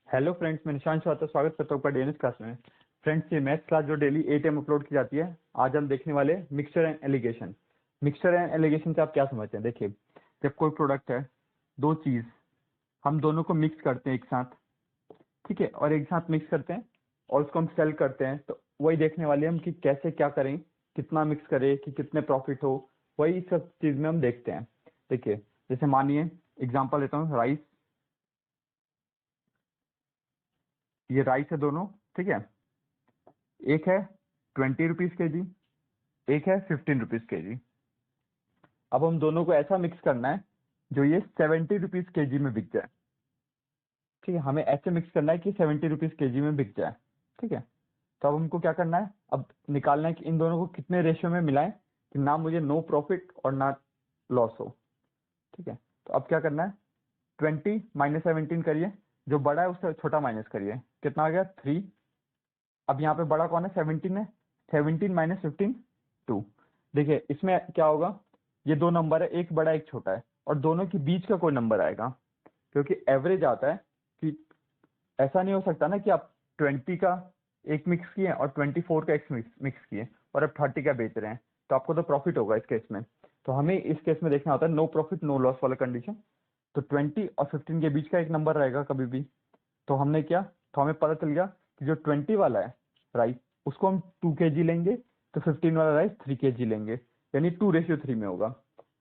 Hello friends, मैं निशांत स्वागत करता हूँ डीएनएस क्लास में। फ्रेंड्स, ये मैथ्स क्लास जो डेली 8 AM अपलोड की जाती है, आज हम देखने वाले mixture and allegation. Mixture and allegation से आप क्या समझते हैं? देखिए, जब कोई प्रोडक्ट है, दो चीज हम दोनों को मिक्स करते हैं एक साथ, ठीक है, और एक साथ मिक्स करते हैं और उसको हम सेल करते हैं, तो वही देखने वाले हम कि कैसे क्या करें, कितना मिक्स करें कि कितने प्रॉफिट हो, वही सब चीज में हम देखते हैं। देखिए, जैसे मानिए एग्जाम्पल लेता हूँ, राइस, ये राइस है दोनों, ठीक है। एक है 20 रुपीज के जी, एक है 15 रुपीज के जी। अब हम दोनों को ऐसा मिक्स करना है जो ये 70 रुपीज के जी में बिक जाए, ठीक है। हमें ऐसे मिक्स करना है कि 70 रुपीज के जी में बिक जाए, ठीक है। तो अब हमको क्या करना है, अब निकालना है कि इन दोनों को कितने रेशियो में मिलाएं कि ना मुझे नो प्रॉफिट और ना लॉस हो, ठीक है। तो अब क्या करना है, 20 माइनस 17 करिए, जो बड़ा है उससे छोटा माइनस करिए, कितना आ गया 3। अब यहाँ पे बड़ा कौन है, 17 है, 17 माइनस 15 2। देखिए इसमें क्या होगा, ये दो नंबर है, एक बड़ा एक छोटा है, और दोनों के बीच का कोई नंबर आएगा, क्योंकि एवरेज आता है कि ऐसा नहीं हो सकता ना कि आप 20 का एक मिक्स किए और 24 का एक मिक्स किए और अब 30 का बेच रहे हैं, तो आपको तो प्रॉफिट होगा इस केस में। तो हमें इस केस में देखना होता है नो प्रॉफिट नो लॉस वाला कंडीशन। तो 20 और 15 के बीच का एक नंबर रहेगा कभी भी। तो हमने क्या, तो हमें पता चल गया कि जो 20 वाला है राइस, उसको हम 2 kg लेंगे, तो 15 वाला राइस 3 kg लेंगे, यानी 2:3 में होगा।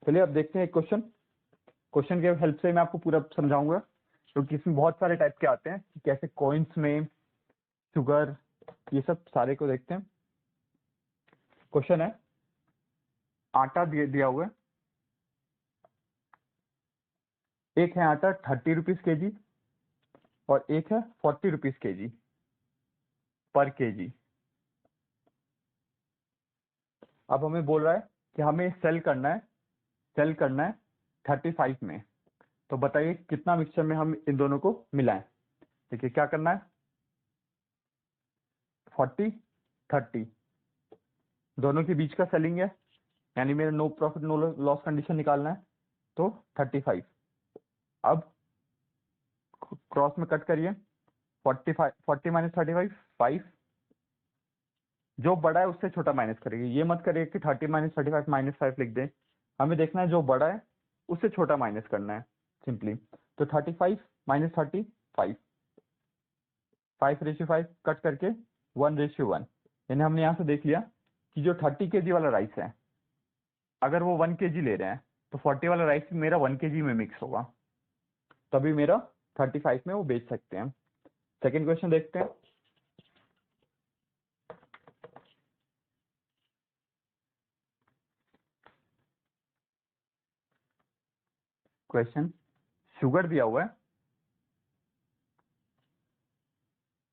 चलिए अब देखते हैं क्वेश्चन। क्वेश्चन के हेल्प से मैं आपको पूरा समझाऊंगा, क्योंकि इसमें बहुत सारे टाइप के आते हैं कि कैसे कॉइन्स में शुगर, ये सब सारे को देखते हैं। क्वेश्चन है, आटा दिया हुआ है, एक है आटा 30 रुपीज के जी और एक है 40 रुपीज के जी पर के जी। अब हमें बोल रहा है कि हमें सेल करना है 35 में। तो बताइए कितना मिक्सचर में हम इन दोनों को मिलाएं। देखिए क्या करना है, 40 30 दोनों के बीच का सेलिंग है, यानी मेरा no profit no loss condition निकालना है, तो 35। अब क्रॉस में कट करिए, 40 माइनस 35 5, जो बड़ा है उससे छोटा माइनस करिए। ये मत करिए कि 30 माइनस 35 माइनस 5 लिख दें, हमें देखना है जो बड़ा है उससे छोटा माइनस करना है सिंपली। तो 35 माइनस 30 5, 5:5 कट करके 1:1, यानी हमने यहाँ से देख लिया कि जो 30 kg वाला राइस है, अगर वो 1 kg ले रहे हैं तो 40 वाला राइस मेरा 1 kg में मिक्स होगा, तभी मेरा 35 में वो बेच सकते हैं। सेकेंड क्वेश्चन देखते हैं। क्वेश्चन, शुगर दिया हुआ है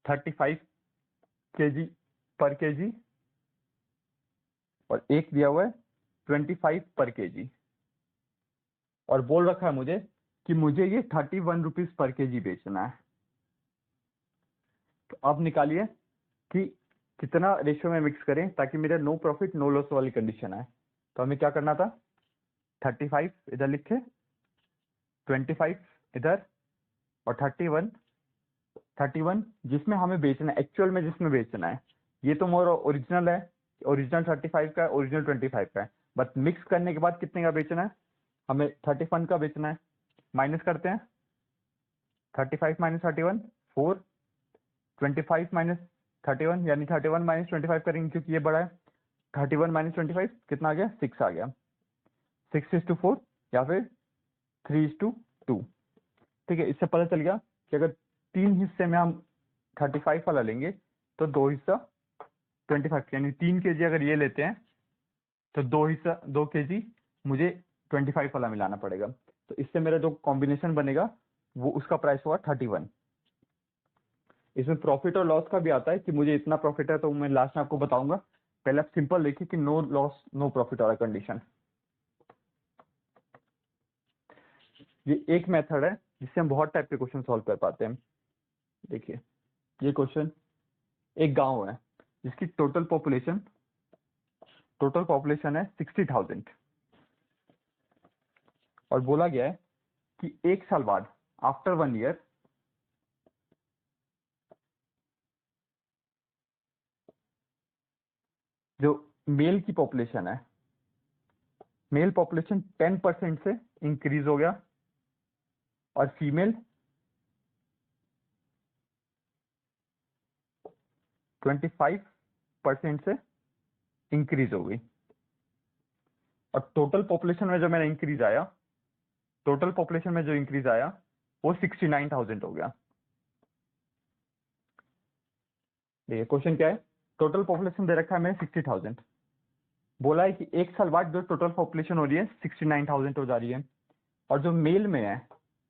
35 kg पर केजी और एक दिया हुआ है 25 पर केजी, और बोल रखा है मुझे कि मुझे ये 31 रुपीज पर केजी बेचना है। तो अब निकालिए कि कितना रेशियो में मिक्स करें ताकि मेरा नो प्रॉफिट नो लॉस वाली कंडीशन आए। तो हमें क्या करना था, 35 इधर लिखे, 25 इधर, और 31 जिसमें हमें बेचना है, एक्चुअल में जिसमें बेचना है। ये तो मोर ओरिजिनल है, ओरिजिनल 35 का है, ओरिजिनल 25 का है, बट मिक्स करने के बाद कितने का बेचना है, हमें 31 का बेचना है। माइनस करते हैं, 35 माइनस 31 4, 25 माइनस 31, यानी 31 माइनस 25 करेंगे क्योंकि ये बड़ा है। 31 माइनस 25 कितना आ गया, 6 आ गया, 6:4 या फिर 3:2। ठीक है, इससे पता चल गया कि अगर 3 हिस्से में हम 35 वाला लेंगे तो 2 हिस्सा 25, यानी 3 kg अगर ये लेते हैं तो 2 kg मुझे 25 वाला मिलाना पड़ेगा। तो इससे मेरा जो कॉम्बिनेशन बनेगा वो उसका प्राइस होगा 31। इसमें प्रॉफिट और लॉस का भी आता है कि मुझे इतना प्रॉफिट है, तो मैं लास्ट में आपको बताऊंगा। पहले आप सिंपल देखिए कि नो लॉस नो प्रॉफिट वाला कंडीशन। ये एक मेथड है जिससे हम बहुत टाइप के क्वेश्चन सॉल्व कर पाते हैं। देखिए ये क्वेश्चन, एक गांव है जिसकी टोटल पॉपुलेशन है 60,000, और बोला गया है कि एक साल बाद आफ्टर 1 ईयर जो मेल की पॉपुलेशन है, मेल पॉपुलेशन 10% से इंक्रीज हो गया और फीमेल 25% से इंक्रीज हो गई। और टोटल पॉपुलेशन में जो मेरा इंक्रीज आया, टोटल पॉपुलेशन में जो इंक्रीज आया वो 69,000 हो गया। देखिए क्वेश्चन क्या है, टोटल पॉपुलेशन दे रखा है मैंने 60,000, बोला है कि एक साल बाद जो टोटल पॉपुलेशन हो रही है 69,000 हो जा रही है, और जो मेल में है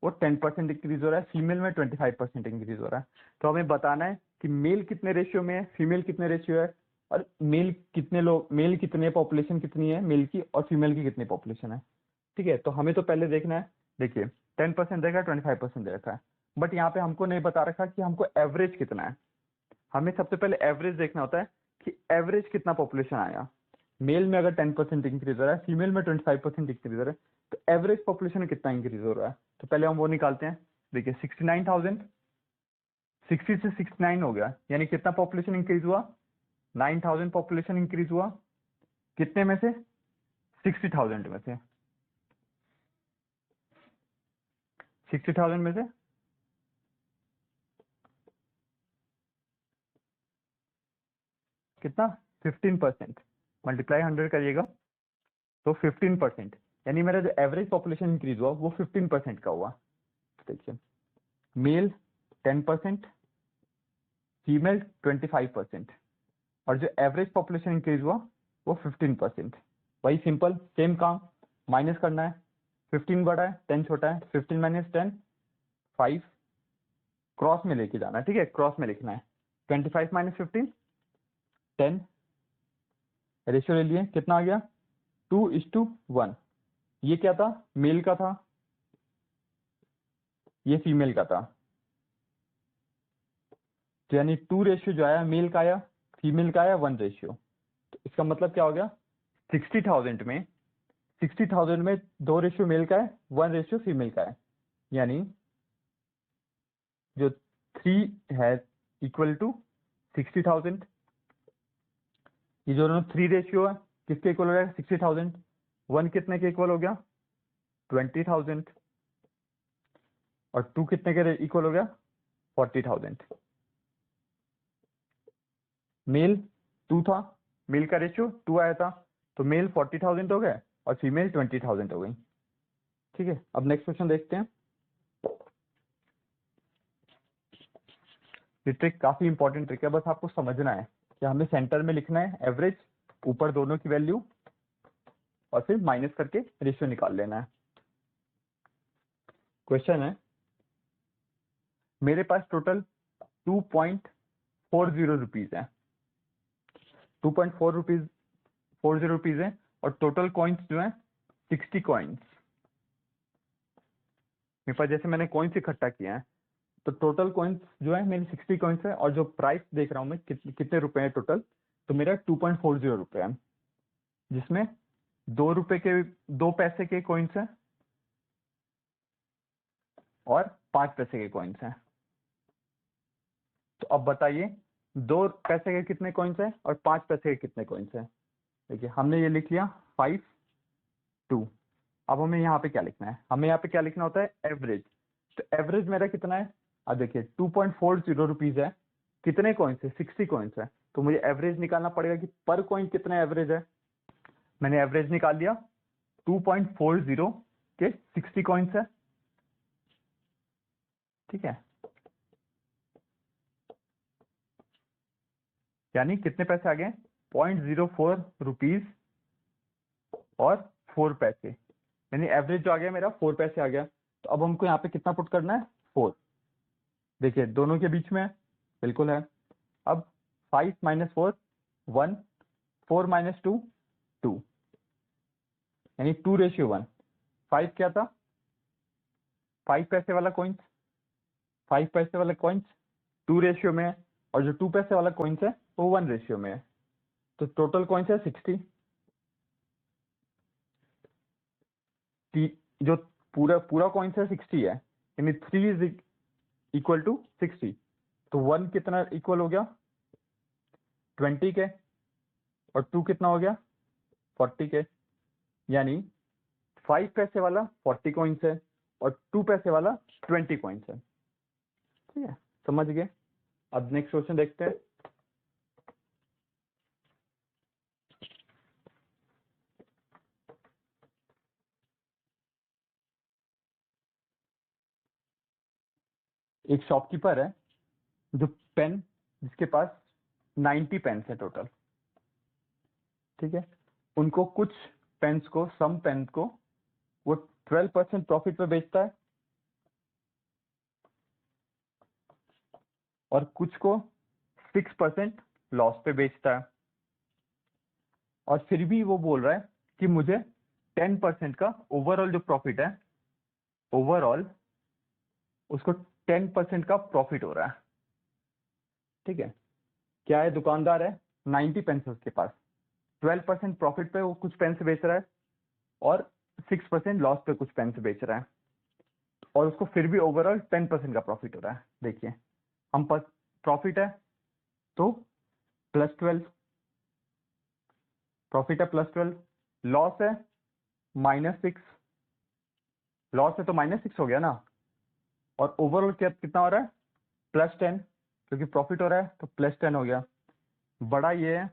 वो 10% इंक्रीज हो रहा है, फीमेल में 25% इंक्रीज हो रहा है। तो हमें बताना है कि मेल कितने रेशियो में है, फीमेल कितने रेशियो है, और मेल कितने पॉपुलेशन कितनी है मेल की, और फीमेल की कितनी पॉपुलेशन है। ठीक है, तो हमें तो पहले देखना है, देखिए 10% देखा, 25% दे रखा है, बट यहाँ पे हमको नहीं बता रखा कि हमको एवरेज कितना है। हमें सबसे पहले एवरेज देखना होता है कि एवरेज कितना पॉपुलेशन आया। मेल में अगर 10% इंक्रीज हो रहा है, फीमेल में 25% इंक्रीज हो रहा है, तो एवरेज पॉपुलेशन कितना इंक्रीज हो रहा है। तो पहले हम वो निकालते हैं। देखिए 69,000, 60 से 69 हो गया, यानी कितना पॉपुलेशन इंक्रीज हुआ, 9,000 पॉपुलेशन इंक्रीज हुआ। कितने में से, 60,000 में से, 60,000 में से कितना, 15%, मल्टीप्लाई 100 करिएगा तो 15%, यानी मेरा जो एवरेज पॉपुलेशन इंक्रीज हुआ वो 15% का हुआ। देखिए मेल 10%, फीमेल 25%, और जो एवरेज पॉपुलेशन इंक्रीज हुआ वो 15%। वही सिंपल सेम काम, माइनस करना है, 15 बड़ा है 10 छोटा है, 15 माइनस 10 5, क्रॉस में लेके जाना है। ठीक है, क्रॉस में लिखना है, 25 माइनस 15 10, रेशियो ले लिए, कितना आ गया 2:1। ये क्या था, मेल का था, ये फीमेल का था, तो यानी 2 रेशियो जो आया मेल का आया, फीमेल का आया 1 रेशियो। तो इसका मतलब क्या हो गया, 60,000 में 2 रेशियो मेल का है, 1 रेशियो फीमेल का है, यानी जो 3 है इक्वल टू 60,000। ये जो 3 रेशियो है किसके इक्वल हो गया, 60,000। 1 कितने के इक्वल हो गया, 20,000, और 2 कितने के इक्वल हो गया, 40,000। मेल 2 था, मेल का रेशियो 2 आया था, तो मेल 40,000 हो गए और फीमेल 20,000 हो गई। ठीक है, अब नेक्स्ट क्वेश्चन देखते हैं। ये ट्रिक काफी इंपॉर्टेंट ट्रिक है, बस आपको समझना है कि हमें सेंटर में लिखना है एवरेज, ऊपर दोनों की वैल्यू, और फिर माइनस करके रेशियो निकाल लेना है। क्वेश्चन है, मेरे पास टोटल 2.40 रुपीज है, 2.40 रुपीज है, और टोटल कॉइन्स जो है 60 कॉइन्स। मेरे पास जैसे मैंने कॉइन्स इकट्ठा किया है, तो टोटल कॉइन्स जो है मेरी 60 कॉइन्स है, और जो प्राइस देख रहा हूं मैं कितने रुपए है टोटल, तो मेरा 2.40 रुपए है, जिसमें 2 पैसे के कॉइन्स है और 5 पैसे के कॉइन्स हैं। तो अब बताइए 2 पैसे के कितने कॉइन्स हैं और 5 पैसे के कितने कॉइन्स हैं। देखिए हमने ये लिख लिया 5 2। अब हमें यहाँ पे क्या लिखना है, हमें यहाँ पे क्या लिखना होता है, एवरेज। तो एवरेज मेरा कितना है, अब देखिए 2.40 रुपीज है, कितने कॉइन्स है, 60 कॉइन्स है, तो मुझे एवरेज निकालना पड़ेगा कि पर कॉइन कितना एवरेज है। मैंने एवरेज निकाल लिया, 2.40 के 60 कॉइन्स है। ठीक है, यानी कितने पैसे आ गए, 0.04 रुपीज और 4 पैसे, यानी एवरेज जो आ गया मेरा 4 पैसे आ गया। तो अब हमको यहाँ पे कितना पुट करना है, 4। देखिए दोनों के बीच में है, बिल्कुल है। अब 5 माइनस 4 1, 4 माइनस 2 2, यानी 2:1। 5 क्या था, 5 पैसे वाला कॉइन्स, 5 पैसे वाला कॉइन्स 2 रेशियो में है, और जो 2 पैसे वाला कॉइन्स है वो 1 रेशियो में है। तो टोटल कॉइन्स है 60। जो पूरा पूरा कॉइन्स है 60 है, यानी 3 इज इक्वल टू 60। तो 1 कितना इक्वल हो गया, 20 के, और 2 कितना हो गया 40 के, यानी 5 पैसे वाला 40 कॉइन्स है और 2 पैसे वाला 20 कॉइन्स है। ठीक है, समझ गए। अब नेक्स्ट क्वेश्चन देखते हैं। एक शॉपकीपर है जो पेन, जिसके पास 90 पेन्स है टोटल। ठीक है, उनको कुछ पेन्स को, सम पेन को वो 12% प्रॉफिट पे बेचता है और कुछ को 6% लॉस पे बेचता है, और फिर भी वो बोल रहा है कि मुझे 10% का ओवरऑल जो प्रॉफिट है, ओवरऑल उसको 10% का प्रॉफिट हो रहा है। ठीक है, क्या है, दुकानदार है, 90 पेन्स उसके पास, 12% प्रॉफिट पे वो कुछ पेन्स बेच रहा है और 6% लॉस पे कुछ पेन्स बेच रहा है, और उसको फिर भी ओवरऑल 10% का प्रॉफिट हो रहा है। देखिए, हम पास प्रॉफिट है तो +12, प्रॉफिट है +12, लॉस है -6, लॉस है तो -6 हो गया ना, और ओवरऑल कितना हो रहा है +10, क्योंकि प्रॉफिट हो रहा है तो +10 हो गया। बड़ा ये है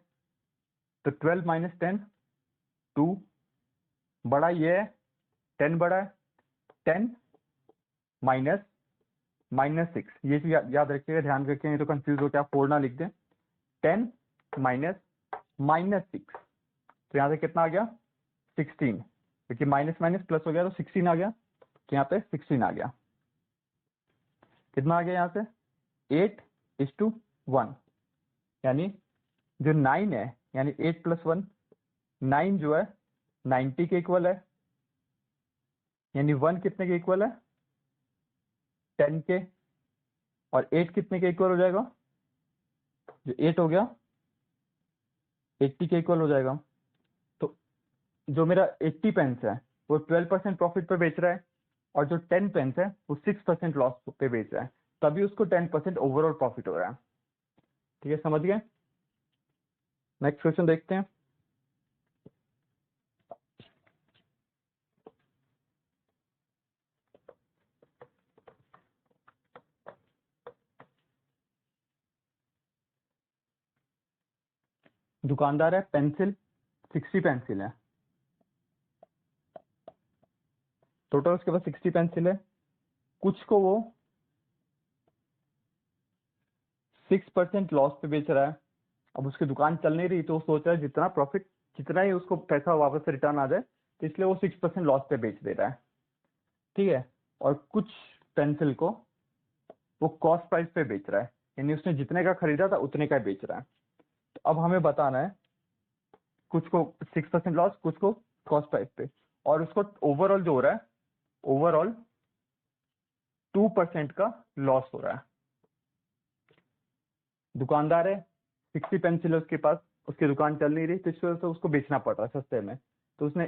तो 12 - 10 2, बड़ा ये है 10, बड़ा है 10 -6, ये चीज याद रखिएगा, ध्यान रखिए, नहीं तो कंफ्यूज हो के आप 4 ना लिख दें। 10 -6, तो यहाँ से कितना आ गया 16, क्योंकि माइनस माइनस प्लस हो गया तो 16 आ गया, तो यहाँ पे 16 आ गया। कितना आ गया यहाँ से 8:1, यानी जो 9 है, यानी 8 + 1, 9 जो है 90 के इक्वल है, यानी 1 कितने के इक्वल है 10 के, और 8 कितने के इक्वल हो जाएगा, जो 8 हो गया 80 के इक्वल हो जाएगा। तो जो मेरा 80 पेन्स है वो 12% प्रॉफिट पे बेच रहा है, और जो 10 पेन्स है वो 6% लॉस पे बेच रहा है, तभी उसको 10% ओवरऑल प्रॉफिट हो रहा है। ठीक है, समझ गए। नेक्स्ट क्वेश्चन देखते हैं। दुकानदार है, पेंसिल 60 पेंसिल है, टोटल उसके पास 60 पेंसिल है, कुछ को वो 6% लॉस पे बेच रहा है। अब उसकी दुकान चल नहीं रही तो वो सोच रहा है जितना प्रॉफिट, जितना ही उसको पैसा वापस से रिटर्न आ जाए, तो इसलिए वो 6% लॉस पे बेच दे रहा है। ठीक है, और कुछ पेंसिल को वो कॉस्ट प्राइस पे बेच रहा है, यानी उसने जितने का खरीदा था उतने का बेच रहा है। तो अब हमें बताना है, कुछ को 6% लॉस, कुछ को कॉस्ट प्राइस पे, और उसको ओवरऑल जो हो रहा है, ओवरऑल 2% का लॉस हो रहा है। दुकानदार है, 60 पेंसिल है उसके पास, उसकी दुकान चल नहीं रही तो इस वजह से उसको बेचना पड़ रहा है सस्ते में, तो उसने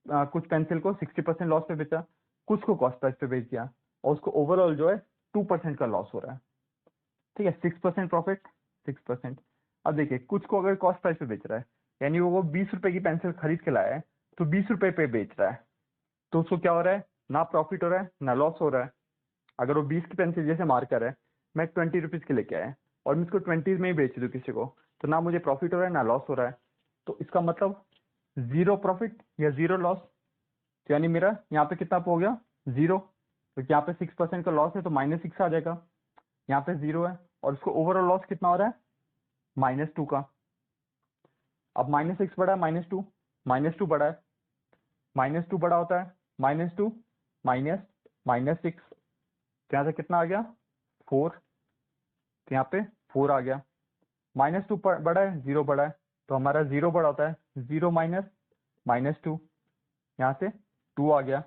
कुछ पेंसिल को 60% लॉस पे बेचा, कुछ को कॉस्ट प्राइस पे बेच दिया, और उसको ओवरऑल जो है 2% का लॉस हो रहा है। ठीक है, 6% प्रॉफिट 6%। अब देखिए, कुछ को अगर कॉस्ट प्राइस पे बेच रहा है, यानी वो 20 रुपए की पेंसिल खरीद के लाया है तो 20 रुपए पे बेच रहा है, तो उसको क्या हो रहा है, ना प्रॉफिट हो रहा है ना लॉस हो रहा है। अगर वो 20 की पेंसिल जैसे मार्कर है, मैं 20 रुपीज के लेके आया और मैं इसको 20 में ही बेच दूं किसी को, तो ना मुझे प्रॉफिट हो रहा है ना लॉस हो रहा है, तो इसका मतलब 0 प्रॉफिट या 0 लॉस। तो यानी मेरा यहाँ पे कितना हो गया 0, तो यहाँ पे 6% का लॉस है तो -6 आ जाएगा, यहाँ पे 0 है, और उसको ओवरऑल लॉस कितना हो रहा है -2 का। अब -6 बड़ा है -2, -2 बड़ा है, -2 बड़ा होता है -2 -6, तो यहाँ से कितना आ गया 4, तो यहाँ पे 4 आ गया। -2 बड़ा है 0 बड़ा है, तो हमारा 0 बड़ा होता है 0 -2, यहाँ से 2 आ गया,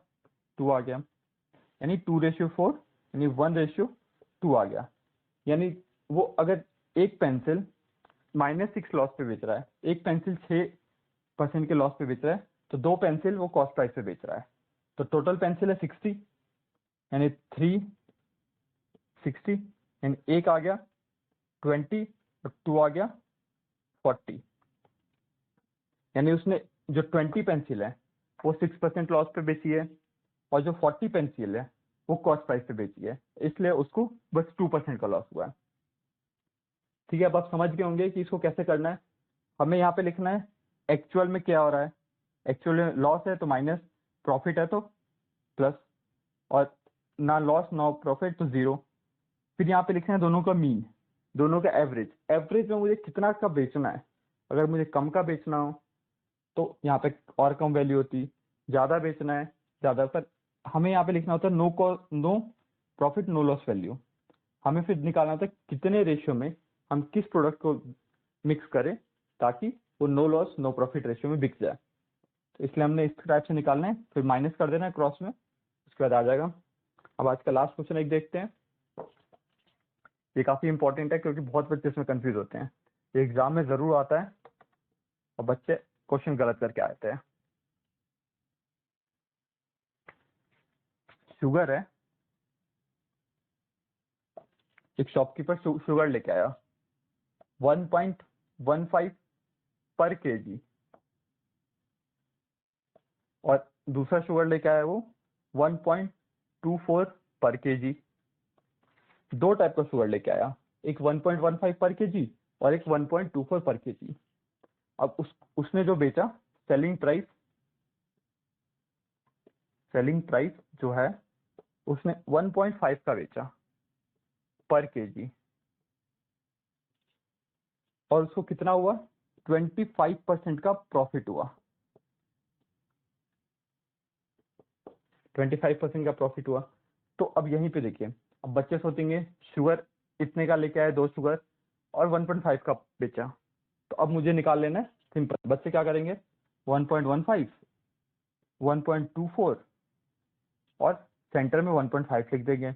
2 आ गया, यानी 2:4, यानी 1:2 आ गया। यानी वो अगर एक पेंसिल -6 लॉस पे बेच रहा है, एक पेंसिल 6% के लॉस पे बेच रहा है, तो 2 पेंसिल वो कॉस्ट प्राइस पे बेच रहा है, तो टोटल पेंसिल है 60, यानी 360, यानी एक आ गया 20 और 2 आ गया 40। यानी उसने जो 20 पेंसिल है वो 6% लॉस पे बेची है, और जो 40 पेंसिल है वो कॉस्ट प्राइस पे बेची है, इसलिए उसको बस 2% का लॉस हुआ है। ठीक है, अब आप समझ गए होंगे कि इसको कैसे करना है। हमें यहाँ पे लिखना है एक्चुअल में क्या हो रहा है, एक्चुअल में लॉस है तो माइनस, प्रॉफिट है तो प्लस, और ना लॉस ना प्रॉफिट तो जीरो। फिर यहाँ पे लिखना है दोनों का मीन, दोनों का एवरेज। एवरेज में मुझे कितना का बेचना है, अगर मुझे कम का बेचना हो तो यहाँ पे और कम वैल्यू होती, ज्यादा बेचना है ज्यादा। पर हमें यहाँ पे लिखना होता है no profit no loss value. हमें फिर निकालना होता है कितने रेशियो में हम किस प्रोडक्ट को मिक्स करें ताकि वो no loss no profit ratio में बिक जाए। तो इसलिए हमने इस टाइप से निकालना है, फिर माइनस कर देना है क्रॉस में, उसके बाद आ जाएगा। अब आज का लास्ट क्वेश्चन एक देखते हैं। ये काफी इंपॉर्टेंट है क्योंकि बहुत बच्चे इसमें कंफ्यूज होते हैं, ये एग्जाम में जरूर आता है और बच्चे क्वेश्चन गलत करके आते हैं। शुगर है, एक शॉपकीपर शुगर लेके आया 1.15 पर केजी, और दूसरा शुगर लेके आया वो 1.24 पर केजी। दो टाइप का शुगर लेके आया, एक 1.15 पर केजी और एक 1.24 पर केजी। अब उसने जो बेचा, सेलिंग प्राइस जो है उसने 1.5 का बेचा पर केजी, और उसको कितना हुआ, 25% का प्रॉफिट हुआ। 25% का प्रॉफिट हुआ। तो अब यहीं पे देखिए, अब बच्चे सोचेंगे शुगर इतने का लेके आए, दो शुगर, और 1.5 का बेचा, तो अब मुझे निकाल लेना है। सिंपल, बच्चे क्या करेंगे, 1.15, 1.24 और सेंटर में 1.5 लिख देंगे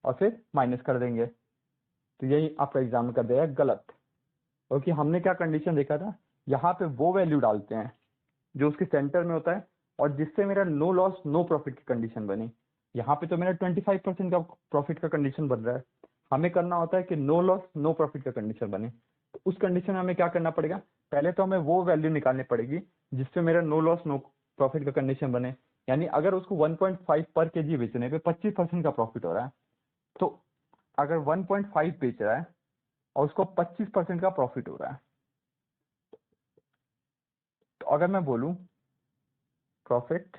और फिर माइनस कर देंगे। तो यही आपका एग्जाम में कर देगा गलत, क्योंकि हमने क्या कंडीशन देखा था, यहाँ पे वो वैल्यू डालते हैं जो उसके सेंटर में होता है और जिससे मेरा नो लॉस नो प्रॉफिट की कंडीशन बनी। यहाँ पे तो मेरा 25% का प्रॉफिट का कंडीशन बन रहा है, हमें करना होता है कि नो लॉस नो प्रॉफिट का कंडीशन बने। तो उस कंडीशन में हमें क्या करना पड़ेगा, पहले तो हमें वो वैल्यू निकालनी पड़ेगी जिससे मेरा नो लॉस नो प्रॉफिट का कंडीशन बने। यानी अगर उसको 1.5 पर केजी बेचने पे 25% का प्रॉफिट हो रहा है, तो अगर 1.5 बेच रहा है और उसको 25% का प्रॉफिट हो रहा है, तो अगर मैं बोलूं प्रॉफिट,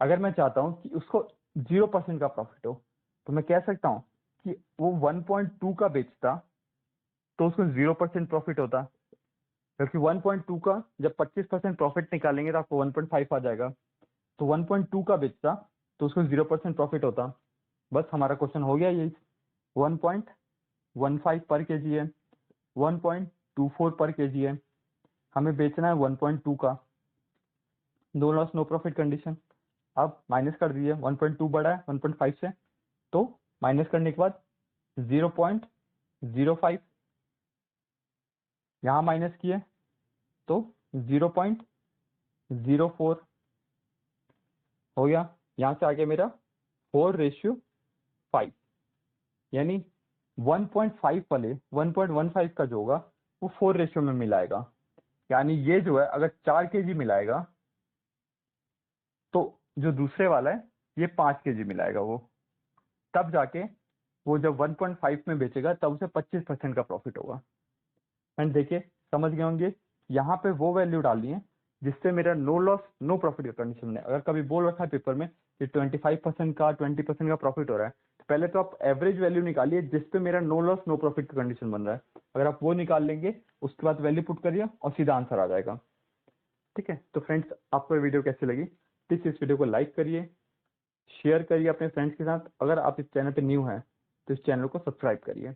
अगर मैं चाहता हूं कि उसको 0% का प्रॉफिट हो, तो मैं कह सकता हूं कि वो 1.2 का बेचता तो उसको 0% प्रॉफिट होता, क्योंकि 1.2 का जब 25% प्रॉफिट निकालेंगे तो आपको 1.5 आ जाएगा। तो 1.2 का बेचता तो उसको 0% प्रॉफिट होता। बस हमारा क्वेश्चन हो गया यही, 1.15 पर केजी है, 1.24 पर केजी है, हमें बेचना है 1.2 का, no loss no profit condition. अब माइनस कर दीजिए, 1.2 बड़ा है 1.5 से, तो माइनस करने के बाद 0.05, यहाँ माइनस किए तो 0.04 हो गया। यहाँ से आगे मेरा 4:5, यानी 1.5 वाले 1.15 का जो होगा वो 4 रेशियो में मिलाएगा। यानी ये जो है अगर 4 केजी मिलाएगा तो जो दूसरे वाला है ये 5 केजी मिलाएगा वो, तब जाके वो जब 1.5 में बेचेगा तब उसे 25% का प्रॉफिट होगा। एंड देखिए समझ गए होंगे, यहाँ पे वो वैल्यू डालनी है जिससे मेरा नो लॉस नो प्रॉफिट का कंडीशन बने। अगर कभी बोल रखा है पेपर में कि 25% का 20% का प्रॉफिट हो रहा है, तो पहले तो आप एवरेज वैल्यू निकालिए जिसपे मेरा नो लॉस नो प्रॉफिट का कंडीशन बन रहा है। अगर आप वो निकाल लेंगे उसके बाद वैल्यू पुट करिए और सीधा आंसर आ जाएगा। ठीक है, तो फ्रेंड्स आपको वीडियो कैसी लगी, प्लीज इस वीडियो को लाइक करिए, शेयर करिए अपने फ्रेंड्स के साथ। अगर आप इस चैनल पे न्यू हैं तो इस चैनल को सब्सक्राइब करिए।